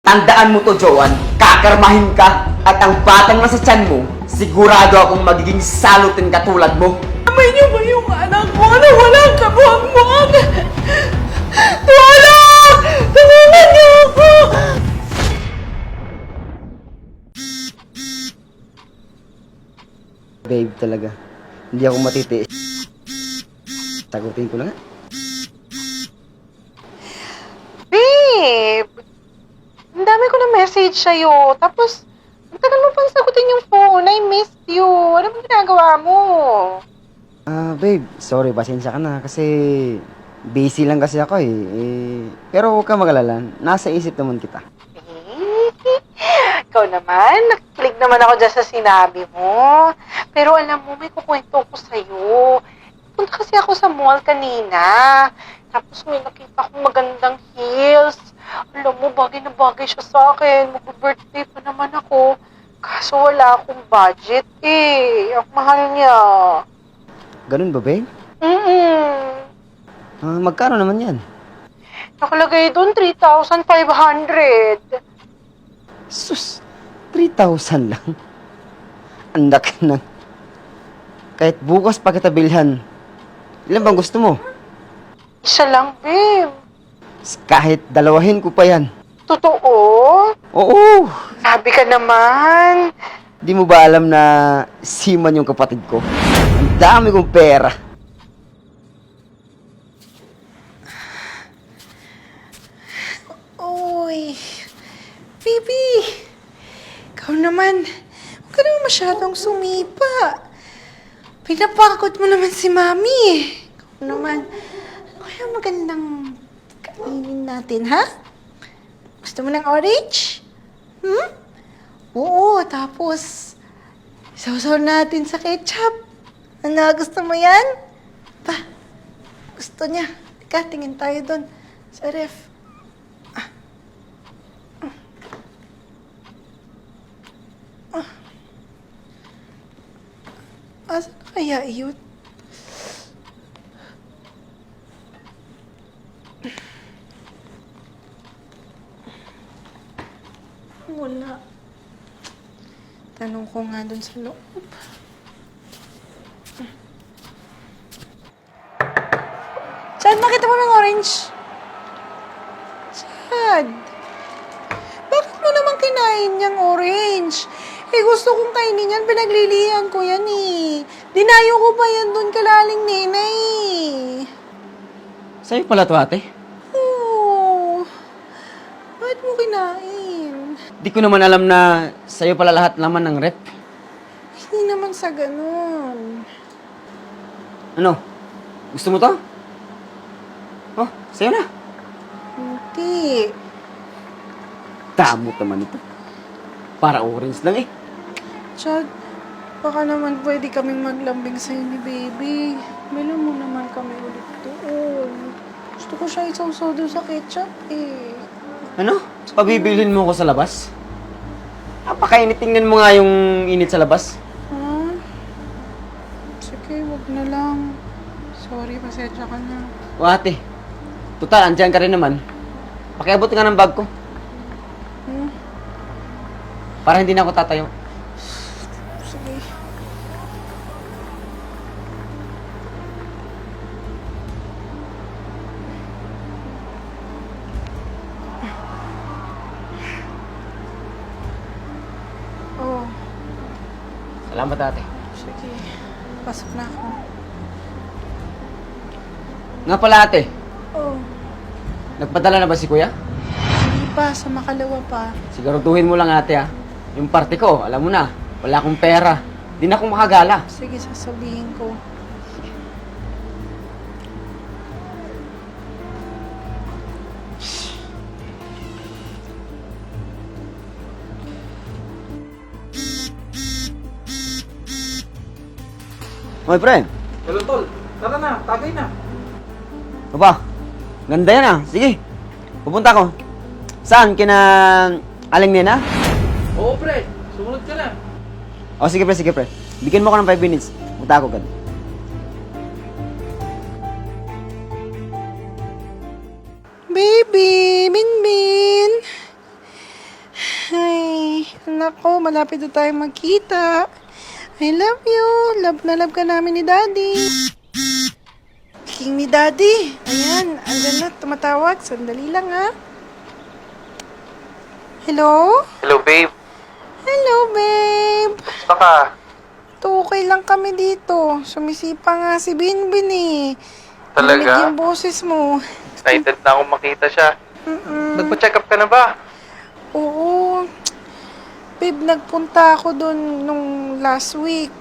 Tandaan mo to, Joan. Kakarmahin ka at ang batang nasa tiyan mo, sigurado akong magiging salutin katulad mo. Amay niyo ba yung anak ko na walang kabuang-buang? Tulong! Tulungan niyo ako! Babe talaga. Hindi ako matitiis. Tagutin ko lang. Babe! Ang dami ko na message sa'yo. Tapos, ang tagal mo pang sagutin yung phone. I missed you. Ano bang ginagawa mo? Babe, sorry, pasensya ka na kasi busy lang kasi ako pero huwag ka mag-alala. Nasa isip naman kita. Ikaw naman, nakikilig naman ako dyan sa sinabi mo. Pero alam mo, may kukwento ko sa'yo. Punta kasi ako sa mall kanina. Tapos may nakita akong magandang heels. Alam mo, bagay na bagay siya sa akin. Mag-birthday pa naman ako. Kaso wala akong budget Ang mahal niya. Ganun ba, babe? Magkano naman yan? Nakalagay doon 3,500. Sus, 3,000 lang. Ang laki na. Kahit bukas pa kita bilhan. Ilan bang gusto mo? Isa lang, babe. Kahit dalawahin ko pa yan. Totoo? Oo! Sabi ka naman. Di mo ba alam na Siman yung kapatid ko? Ang dami kong pera. Oy, baby. Ikaw naman. Huwag ka naman masyadong sumipa. Pinapakot mo naman si Mami. Ikaw naman. Ano kaya magandang kainin natin, ha? Gusto mo ng orange? Oo, tapos sausaw natin sa ketchup. Ano, gusto mo yan? Pa, gusto niya. Teka, tingin tayo doon sa ref. Asa kaya yun? Wala. Tanong ko nga dun sa loob. Chad, makita mo ng orange? Chad, bakit mo naman kinain niyang orange? Gusto kong kainin yan, pinaglilihan ko yan Dinayo ko pa yan doon kalaling nenay Sa'yo pala to, ate? Oo. Bakit mo kinain? Di ko naman alam na sa'yo pala lahat laman ng rep. Hindi naman sa ganun. Ano? Gusto mo to? Oh, sa'yo na. Hindi. Damot naman ito. Para orange lang Chad, baka naman pwede kaming maglambing sa'yo ni baby. Mila mo naman kami ulit doon. Gusto ko siya isawsaw doon sa ketchup Ano? Pabibilhin mo ko sa labas? Napakainit. Tingnan mo nga yung init sa labas. Ha? Sige, wag na lang. Sorry, pasensya ka na. O ate, total, andyan ka rin naman. Pakiabot nga ng bag ko. Para hindi na ako tatayo. Sige. Oh, Salamat ate. sige. Pasok na ako. Nga pala ate, Oh, nagpadala na ba si kuya? hindi pa. Sa makalawa pa. Siguraduhin mo lang ate ha. Yung party ko, alam mo na, wala akong pera. Di na akong makagala. Sige, sasabihin ko. My friend, Hello, tol. Tara na, tagay na. baba, ganda yan ah. Sige, pupunta ako. Saan? Kina Aling Nena? Oo, pre. Sumunod ka na. O sige pre. Bigyan mo ako ng 5 minutes. Punta ako agad. Baby, Minmin. Nako, malapit na tayo magkita. I love you. Love na love ka namin ni Daddy. King ni Daddy. Ayan, andyan na, tumatawag. Sandali lang, ha? Hello? Hello, babe. Hello, babe. Baka, Okay lang kami dito. Sumisipa nga si Binbin eh. Talaga? Narinig yung boses mo. excited na akong makita siya. Mm-mm. Nagpa-check up ka na ba? Oo. Babe, nagpunta ako doon nung last week.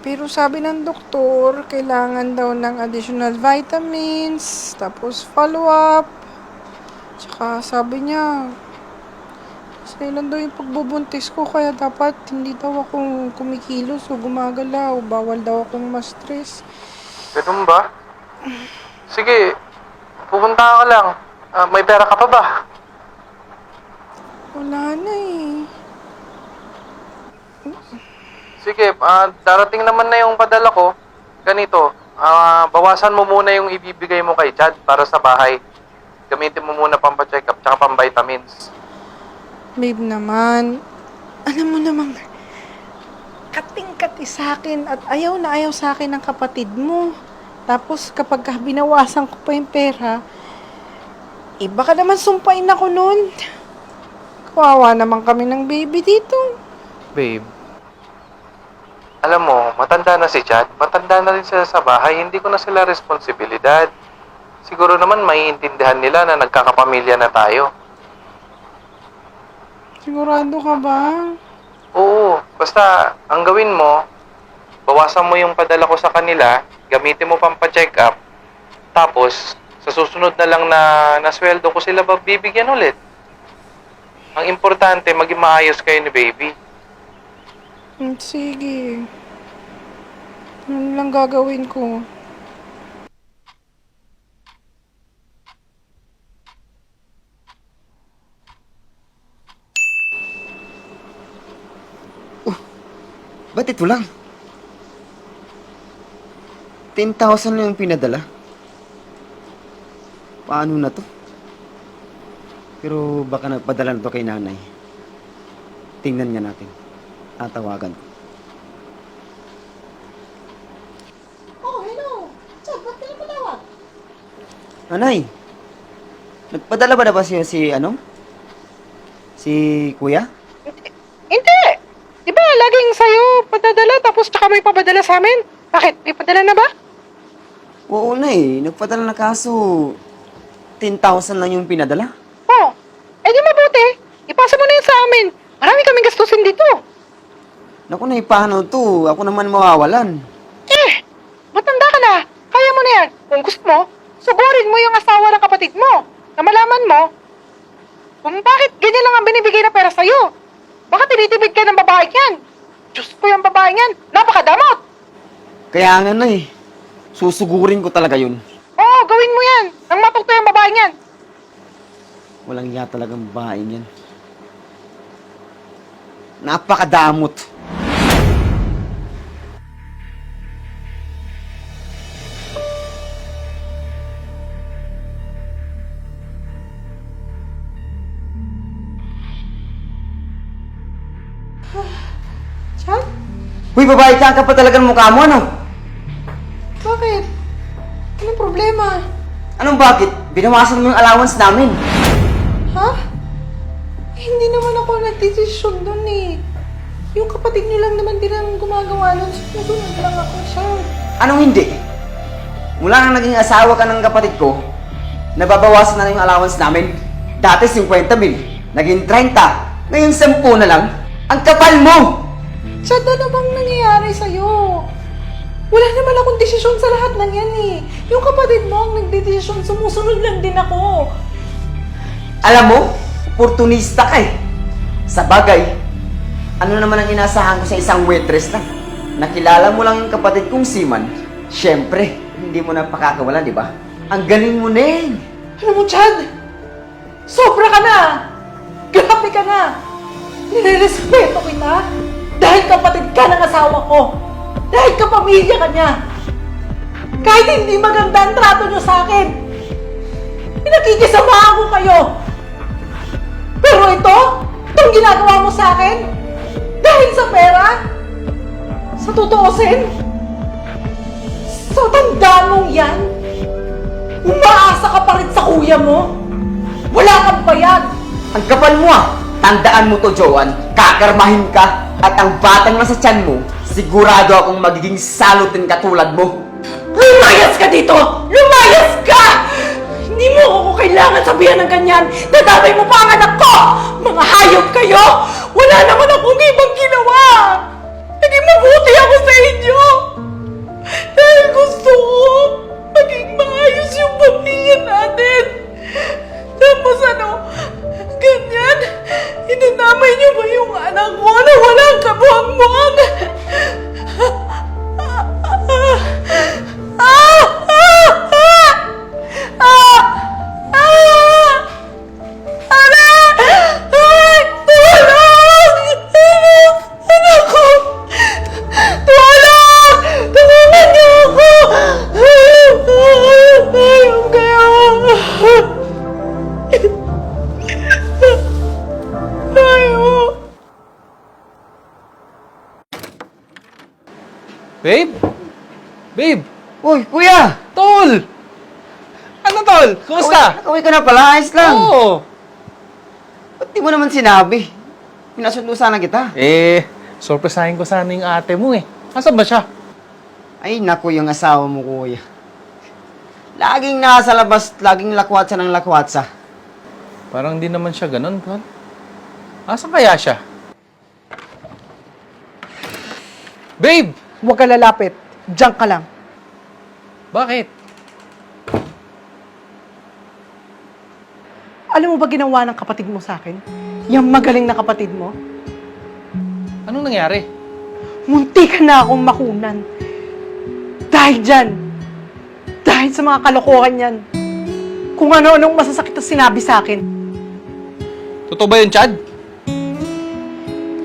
Pero sabi ng doktor, kailangan daw ng additional vitamins, tapos follow-up. Tsaka sabi niya, kailan daw yung pagbubuntis ko, kaya dapat hindi daw akong kumikilos o gumagalaw. Bawal daw akong ma-stress. Ganun ba? Sige, pupunta ka lang. May pera ka pa ba? Wala na eh. Sige, darating naman na yung padala ko. Ganito, bawasan mo muna yung ibibigay mo kay Chad para sa bahay. Gamitin mo muna pampa-check up tsaka pang-vitamins. Babe naman, alam mo namang kating-kati sa akin at ayaw na ayaw sa akin ng kapatid mo. Tapos kapag binawasan ko pa yung pera, iba ka naman sumpain ako nun. Kawawa naman kami ng baby dito. Babe, alam mo, matanda na si Chad. Matanda na rin sila sa bahay. Hindi ko na sila responsibilidad. Siguro naman maiintindihan nila na nagkakapamilya na tayo. Sigurado ka ba? Oo, basta ang gawin mo, bawasan mo yung padala ko sa kanila, gamitin mo pang pa-check up, tapos sa susunod na lang na sweldo ko sila bibigyan ulit. Ang importante, maging maayos kayo ni baby. Sige. Ano lang gagawin ko? Ba't ito lang? 10,000 lang yung pinadala. Paano na to? Pero baka nagpadala na to kay nanay. Tingnan nga natin. Tatawagan ko. Oh, hello. Chad, ba't ka napatawag? Nanay! Nagpadala ba na ba si Si kuya? Hindi. Di ba, laging sa'yo padadala tapos tsaka may papadala sa amin? Bakit? May padala na ba? Oo na eh. Nagpadala na kaso 10,000 lang yung pinadala. Oh, eh di mabuti. Ipasa mo na yun sa amin. Marami kaming gastusin dito. Naku na, paano to? Ako naman mawawalan. Matanda ka na. Kaya mo na yan. Kung gusto mo, sugurin mo yung asawa ng kapatid mo. Na malaman mo kung bakit ganyan lang ang binibigay na pera sa'yo. Baka tinitibig ka ng babae yan. Diyos ko yung babae yan. Napakadamot. Kaya nga na eh. Susugurin ko talaga yun. Oo, gawin mo yan. Nang matukto yung babae yan. Walang iya talagang babaeng yan. Napakadamot. Chad? Huy, babae ka pa talagang mukha mo, ano? Bakit? Anong problema? Anong bakit? Binawasan mo yung allowance namin. Ha? Hindi naman ako nagdesisyon dun eh. Yung kapatid niyo lang naman din ang gumagawa nun. Sumunod lang ako siya. Anong hindi? Mula nang naging asawa ka ng kapatid ko, nababawasan na lang yung allowance namin. Dati 50,000, naging 30, ngayon 10 na lang. Ang kapal mo! Chad, ano bang nangyayari sa'yo? Wala naman akong desisyon sa lahat ng yan eh. Yung kapatid mo ang nagdedesisyon, sumusunod lang din ako. Alam mo, oportunista ka eh. Sa bagay, ano naman ang inasahan ko sa isang waitress lang? Nakilala mo lang yung kapatid kong seaman. Siyempre, hindi mo na pakakawalan, di ba? Ang galing mo, Neng! Alam mo, Chad, sobra ka na! Grabe ka na! Nirerespeto kita dahil kapatid ka ng asawa ko. Dahil kapamilya ka niya. Kahit hindi maganda ang trato niyo sa akin, pinagkikisamahan ko kayo. Pero ito, Itong ginagawa mo sa akin? Dahil sa pera? Sa tutuusin? Sa tandaan mong yan? Umaasa ka pa rin sa kuya mo? Wala kang bayad! Ang kapal mo ah! Tandaan mo to, Joanne. Kakarmahin ka. At ang batang nasa tiyan mo, sigurado akong magiging salot din katulad mo. Lumayas ka dito! Lumayas ka! Hindi mo ako kailangan sabihan ng ganyan. Dadamay mo pa ang anak ko! Mga hayop kayo! Wala naman akong ibang ginawa! Naging mabuti ako sa inyo! Dahil gusto ko maging maayos yung pamilya natin! Tapos ganyan? Inanamay niyo ba yung anak ko na walang kabuhang-buhang? Babe? Babe! Uy, kuya! Tol! Ano, Tol? Kumusta? Nakauwi ka na pala, ayos lang. Oo! Ba't di mo naman sinabi? Pinasundo sana kita. Surpresahin ko sana yung ate mo eh. Asan ba siya? Ay, naku, yung asawa mo, kuya. Laging nasa labas, laging lakwatsa ng lakwatsa. Parang di naman siya ganun, Tol. Asan kaya siya? Babe! Huwag ka lalapit. Diyan ka lang. Bakit? Alam mo ba ginawa ng kapatid mo sa akin? Yung magaling na kapatid mo? Anong nangyari? Munti ka na akong makunan. Dahil dyan. Dahil sa mga kalokohan yan. Kung ano-anong masasakit na sinabi sa akin. Totoo ba yun, Chad?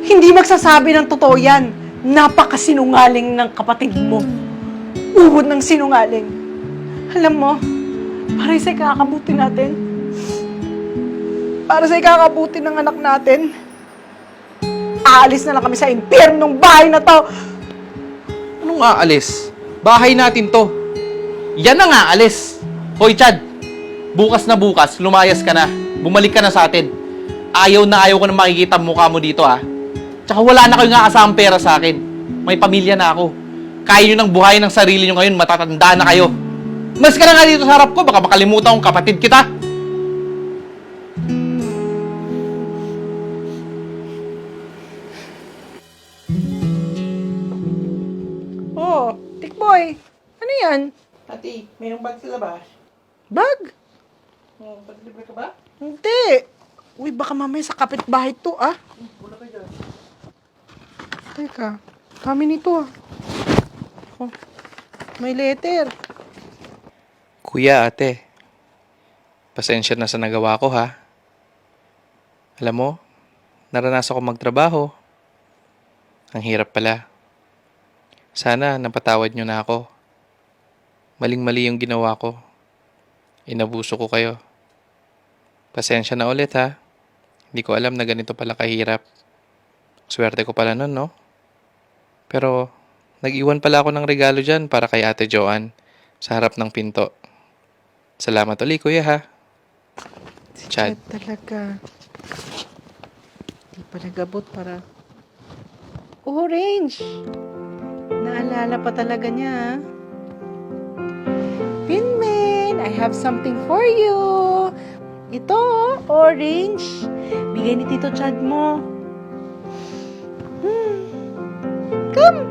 Hindi magsasabi ng totoo yan. Napakasinungaling ng kapatid mo. Uhod ng sinungaling. Alam mo, para sa ikakabuti natin, para sa ikakabuti ng anak natin, aalis na lang kami sa impyernong bahay na to. Anong aalis? Bahay natin to. Yan ang aalis. Hoy, Chad. Bukas na bukas, lumayas ka na. Bumalik ka na sa atin. Ayaw na ayaw ko na makikita ang mukha mo dito, ha? Tsaka wala na kayong aasahang pera sa akin. May pamilya na ako. Kaya nyo nang buhayin ng sarili nyo ngayon, matatanda na kayo. Mas ka na nga dito sa harap ko, baka makalimutan kong kapatid kita. Oh, Tikboy. Ano yan? Ate, mayroong bag sa labas. Bag? Pag-libre ka ba? Hindi. Uy, baka mamaya sa kapitbahay to, ah. Wala ka dyan. Teka, kami nito, ah. Oh, may letter. Kuya, ate. Pasensya na sa nagawa ko, ha? Alam mo, naranasan ko magtrabaho. Ang hirap pala. Sana napatawad nyo na ako. Maling-mali yung ginawa ko. Inabuso ko kayo. Pasensya na ulit, ha? Hindi ko alam na ganito pala kahirap. Swerte ko pala nun, no? Pero, nag-iwan pala ako ng regalo dyan para kay Ate Joanne sa harap ng pinto. Salamat ulit, kuya, ha? Si Chad. Talaga. Hindi pa nagabot para... Orange! Naalala pa talaga niya, ah. Pinman, I have something for you. Ito, orange. Bigay ni Tito Chad mo. Come.